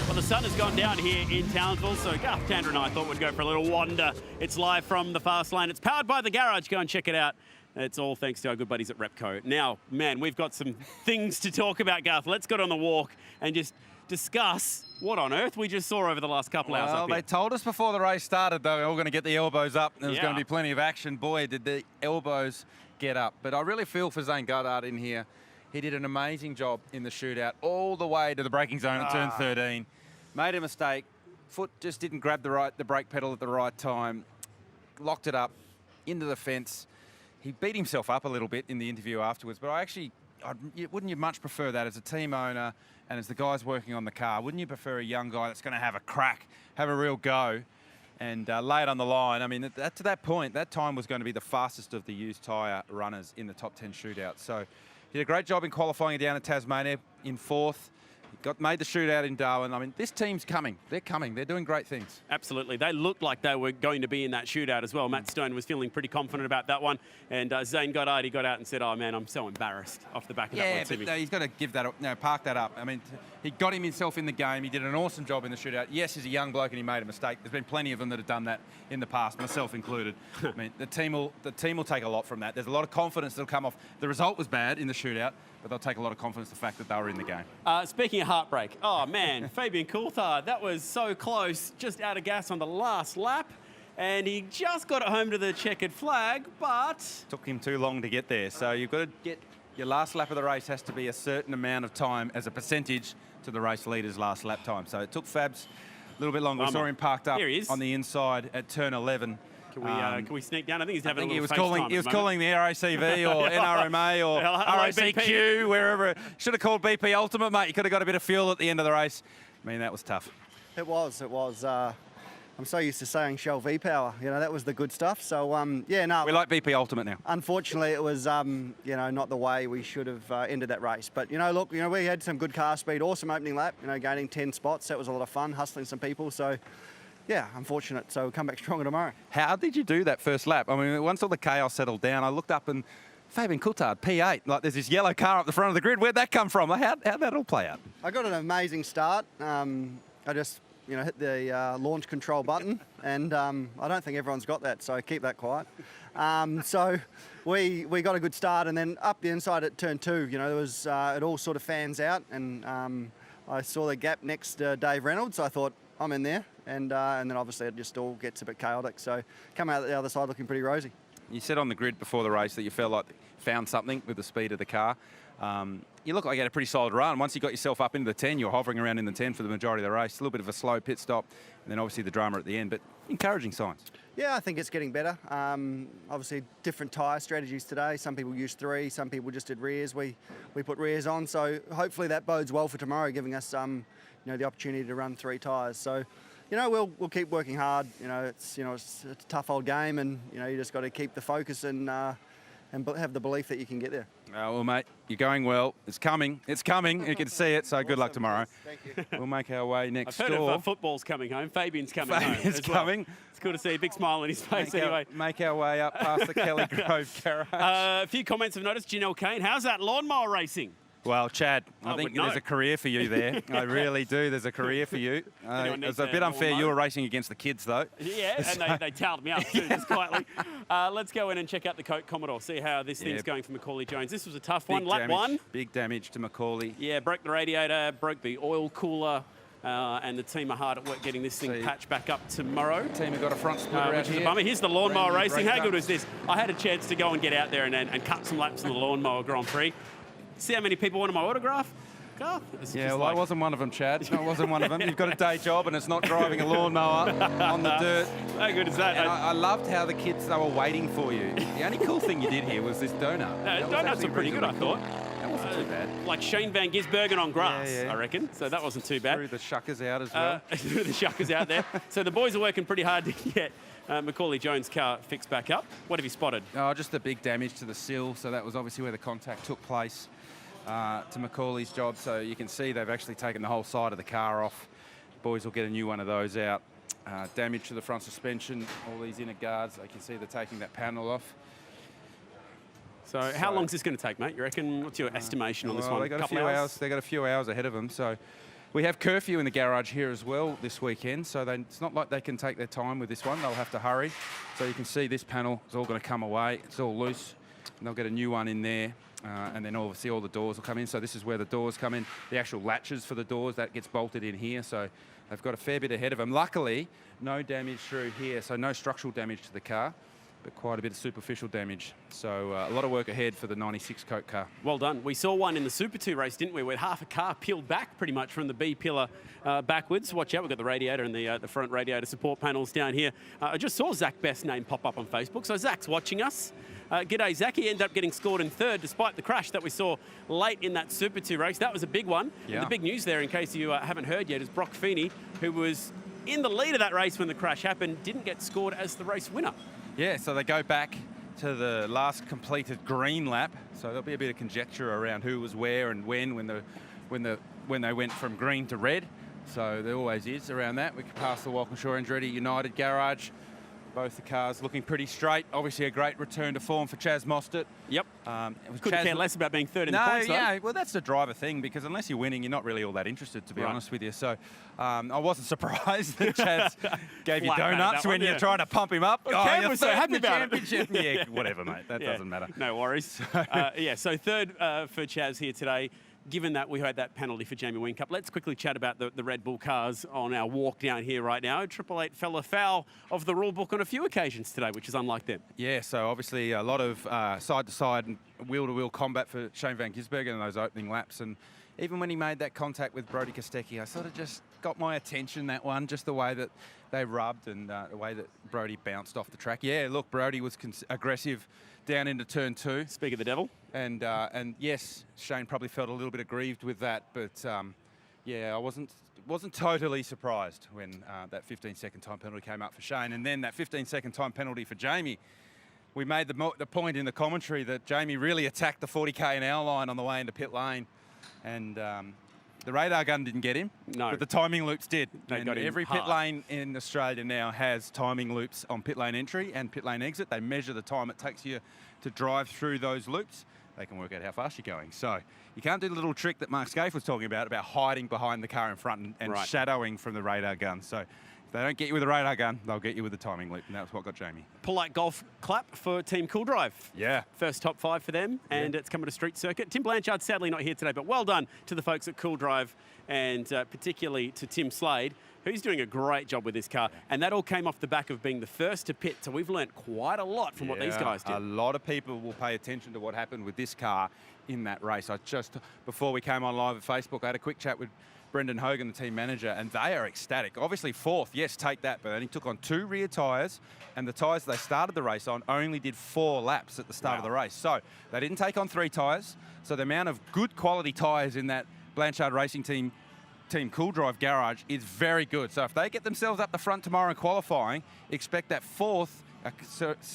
Well, the sun has gone down here in Townsville, so Garth Tander and I thought we'd go for a little wander. It's live from the fast lane. It's powered by the garage. Go and check it out. It's all thanks to our good buddies at Repco. Now, man, we've got some things to talk about, Garth. Let's get on the walk and just discuss what on earth we just saw over the last couple hours up here. Well, they told us before the race started, though, we're all going to get the elbows up. There was going to be plenty of action. Boy, did the elbows get up. But I really feel for Zane Goddard in here. He did an amazing job in the shootout all the way to the braking zone at turn 13. Made a mistake. Foot just didn't grab the brake pedal at the right time. Locked it up into the fence. He beat himself up a little bit in the interview afterwards, but wouldn't you much prefer that as a team owner and as the guys working on the car? Wouldn't you prefer a young guy that's going to have a crack, have a real go, and lay it on the line? I mean, to that point, that time was going to be the fastest of the used tyre runners in the top 10 shootout. So he did a great job in qualifying down in Tasmania in 4th. Made the shootout in Darwin. I mean, this team's coming. They're coming. They're doing great things. Absolutely. They looked like they were going to be in that shootout as well. Matt Stone was feeling pretty confident about that one. And Zane Goddard, he got out and said, oh, man, I'm so embarrassed off the back of that one. Yeah, but he's got to give that, park that up. I mean, he got himself in the game. He did an awesome job in the shootout. Yes, he's a young bloke and he made a mistake. There's been plenty of them that have done that in the past, myself included. I mean, the team will take a lot from that. There's a lot of confidence that'll come off. The result was bad in the shootout, but they'll take a lot of confidence in the fact that they were in the game. Speaking of heartbreak, oh man, Fabian Coulthard, that was so close, just out of gas on the last lap, and he just got it home to the checkered flag, but... Took him too long to get there, so you've got to get... Your last lap of the race has to be a certain amount of time as a percentage to the race leader's last lap time. So it took Fabs a little bit longer. We saw him parked up on the inside at turn 11. Can we sneak down? I think he's having he was calling the RACV or NRMA or RACQ, wherever. Should have called BP Ultimate, mate. You could have got a bit of fuel at the end of the race. I mean, that was tough. It was. I'm so used to saying Shell V-Power. You know, that was the good stuff. So, yeah, no. We like BP Ultimate now. Unfortunately, it was, you know, not the way we should have ended that race. But, you know, look, you know, we had some good car speed, awesome opening lap, you know, gaining 10 spots. That was a lot of fun, hustling some people. So, yeah, unfortunate. So we'll come back stronger tomorrow. How did you do that first lap? I mean, once all the chaos settled down, I looked up and Fabian Coulthard, P8, like there's this yellow car up the front of the grid. Where'd that come from? How'd that all play out? I got an amazing start. I just, you know, hit the launch control button, and I don't think everyone's got that, so keep that quiet. So we got a good start, and then up the inside at turn 2, you know, there was it all sort of fans out, and I saw the gap next to Dave Reynolds. So I thought, I'm in there, and then obviously it just all gets a bit chaotic. So come out the other side looking pretty rosy. You said on the grid before the race that you felt like found something with the speed of the car. You look like you had a pretty solid run. Once you got yourself up into the 10, you were hovering around in the 10 for the majority of the race. A little bit of a slow pit stop, and then obviously the drama at the end, but encouraging signs. Yeah, I think it's getting better. Obviously, different tyre strategies today. Some people use 3, some people just did rears. We put rears on, so hopefully that bodes well for tomorrow, giving us you know, the opportunity to run 3 tyres. So, you know, we'll keep working hard. You know, it's a tough old game, and you know, you just got to keep the focus and have the belief that you can get there. Well, mate, you're going well. It's coming. It's coming. You can see it. So awesome. Good luck tomorrow. Thank you. We'll make our way next door. I've heard of football's coming home. Fabian's coming home. Fabian's coming. Well. It's cool to see a big smile on his face anyway. Make our way up past the Kelly Grove garage. A few comments of notice. Janelle Kane, how's that lawnmower racing? Well, Chad, I think there's a career for you there. I really do. There's a career for you. It's a bit unfair. You were racing against the kids, though. Yeah, and they towed me up too, just quietly. Let's go in and check out the Commodore, see how this thing's going for Macaulay Jones. This was a tough one. Lap 1. Big damage to Macaulay. Yeah, broke the radiator, broke the oil cooler. And the team are hard at work getting this thing patched back up tomorrow. The team have got a front splitter which is a bummer. Here's the lawnmower racing. How good was this? I had a chance to go and get out there and cut some laps in the lawnmower Grand Prix. See how many people wanted my autograph? Yeah, well, I wasn't one of them, Chad. I wasn't one of them. You've got a day job and it's not driving a lawnmower on the dirt. How good is that? And I loved how the kids, they were waiting for you. The only cool thing you did here was this donut. Donuts are pretty good, I thought. That wasn't too bad. Like Shane Van Gisbergen on grass, I reckon. So that wasn't too bad. Threw the shuckers out as well. Threw the shuckers out there. So the boys are working pretty hard to get Macaulay Jones' car fixed back up. What have you spotted? Oh, just the big damage to the sill. So that was obviously where the contact took place. To Macaulay's job, so you can see they've actually taken the whole side of the car off. Boys will get a new one of those out. damage to the front suspension, all these inner guards. You can see they're taking that panel off. So how long is this going to take, mate? You reckon? What's your estimation on this one? They got a few hours. They got a few hours ahead of them. So we have curfew in the garage here as well this weekend. So it's not like they can take their time with this one. They'll have to hurry. So you can see this panel is all going to come away. It's all loose, and they'll get a new one in there. And then obviously all the doors will come in. So this is where the doors come in. The actual latches for the doors, that gets bolted in here. So they've got a fair bit ahead of them. Luckily, no damage through here. So no structural damage to the car, but quite a bit of superficial damage. So a lot of work ahead for the 96 Coke car. Well done. We saw one in the Super 2 race, didn't we, where half a car peeled back pretty much from the B pillar backwards. Watch out, we've got the radiator and the front radiator support panels down here. I just saw Zach Best's name pop up on Facebook, so Zach's watching us. G'day, Zach. He ended up getting scored in third despite the crash that we saw late in that Super 2 race. That was a big one. Yeah. And the big news there, in case you haven't heard yet, is Brock Feeney, who was in the lead of that race when the crash happened, didn't get scored as the race winner. Yeah, so they go back to the last completed green lap. So there'll be a bit of conjecture around who was where and when they went from green to red. So there always is around that. We can pass the Walkinshaw Andretti United garage. Both the cars looking pretty straight. Obviously a great return to form for Chaz Mostert. Yep. Couldn't care less about being third in the points, though. Yeah, well, that's the driver thing, because unless you're winning, you're not really all that interested, to be honest with you. So I wasn't surprised that Chaz gave you donuts when you're trying to pump him up. Cam was so happy about it. Yeah, whatever, mate. That doesn't matter. No worries. So third for Chaz here today. Given that we heard that penalty for Jamie Whincup, let's quickly chat about the Red Bull cars on our walk down here right now. 888 fell afoul of the rule book on a few occasions today, which is unlike them. Yeah, so obviously a lot of side-to-side and wheel-to-wheel combat for Shane van Gisbergen in those opening laps. And even when he made that contact with Brody Kostecki, I sort of just got my attention, that one, just the way that they rubbed and the way that Brody bounced off the track. Yeah, look, Brody was aggressive down into turn 2. Speak of the devil. And yes, Shane probably felt a little bit aggrieved with that, but yeah, I wasn't totally surprised when that 15-second time penalty came up for Shane, and then that 15-second time penalty for Jamie. We made the point in the commentary that Jamie really attacked the 40k an hour line on the way into pit lane, and the radar gun didn't get him, but the timing loops did. They got him every hard. pit lane in Australia now has timing loops on pit lane entry and pit lane exit. They measure the time it takes you to drive through those loops. They can work out how fast you're going. So you can't do the little trick that Mark Scaife was talking about hiding behind the car in front and shadowing from the radar gun. So if they don't get you with a radar gun, they'll get you with the timing loop, and that's what got Jamie. Polite golf clap for Team Cool Drive. Yeah. First top 5 for them, and it's coming to street circuit. Tim Blanchard sadly not here today, but well done to the folks at Cool Drive, and particularly to Tim Slade, who's doing a great job with this car. And that all came off the back of being the first to pit, so we've learnt quite a lot from what these guys did. A lot of people will pay attention to what happened with this car in that race. Before we came on live at Facebook, I had a quick chat with Brendan Hogan, the team manager, and they are ecstatic. Obviously fourth, yes, take that, but he took on 2 rear tyres, and the tyres they started the race on only did 4 laps at the start of the race. So they didn't take on 3 tyres, so the amount of good quality tyres in that Blanchard Racing Team Cool Drive garage is very good. So if they get themselves up the front tomorrow in qualifying, expect that fourth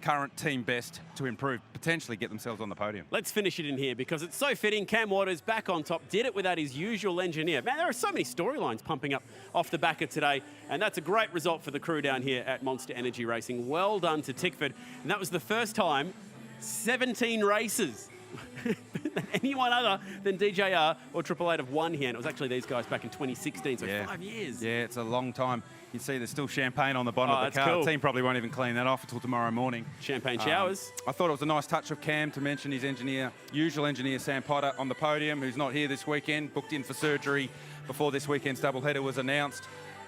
current team best to improve, potentially get themselves on the podium. Let's finish it in here because it's so fitting. Cam Waters back on top, did it without his usual engineer. Man, there are so many storylines pumping up off the back of today, and that's a great result for the crew down here at Monster Energy Racing. Well done to Tickford, and that was the first time 17 races anyone other than DJR or Triple Eight have won here, and it was actually these guys back in 2016, so 5 years. Yeah, it's a long time. You see there's still champagne on the bottom of the car. Cool. The team probably won't even clean that off until tomorrow morning. Champagne showers. I thought it was a nice touch of Cam to mention his usual engineer, Sam Potter, on the podium, who's not here this weekend, booked in for surgery before this weekend's doubleheader was announced.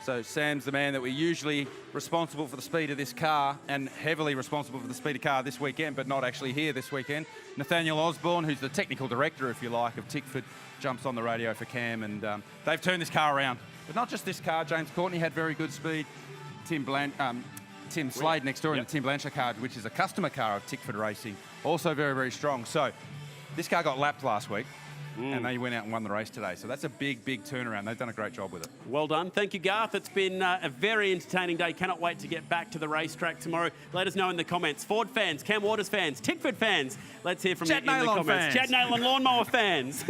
So Sam's the man that we're usually responsible for the speed of this car and heavily responsible for the speed of car this weekend, but not actually here this weekend. Nathaniel Osborne, who's the technical director, if you like, of Tickford, jumps on the radio for Cam, and they've turned this car around. But not just this car. James Courtney had very good speed. Tim Slade next door in the Tim Blanchard car, which is a customer car of Tickford Racing, also very, very strong. So this car got lapped last week. and they went out and won the race today. So that's a big, big turnaround. They've done a great job with it. Well done. Thank you, Garth. It's been a very entertaining day. Cannot wait to get back to the racetrack tomorrow. Let us know in the comments. Ford fans, Cam Waters fans, Tickford fans. Let's hear from you in the comments. Fans. Chad Nayland lawnmower fans.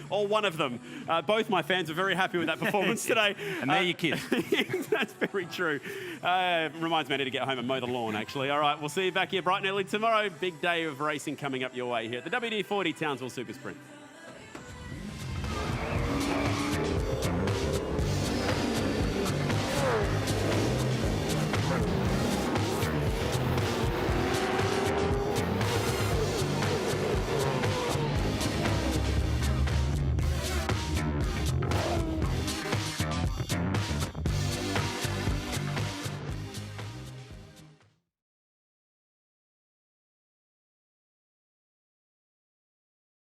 All one of them. Both my fans are very happy with that performance today. And they're your kids. That's very true. Reminds me I need to get home and mow the lawn, actually. All right, we'll see you back here bright and early tomorrow. Big day of racing coming up your way here at the WD-40 Townsville Super Sprint.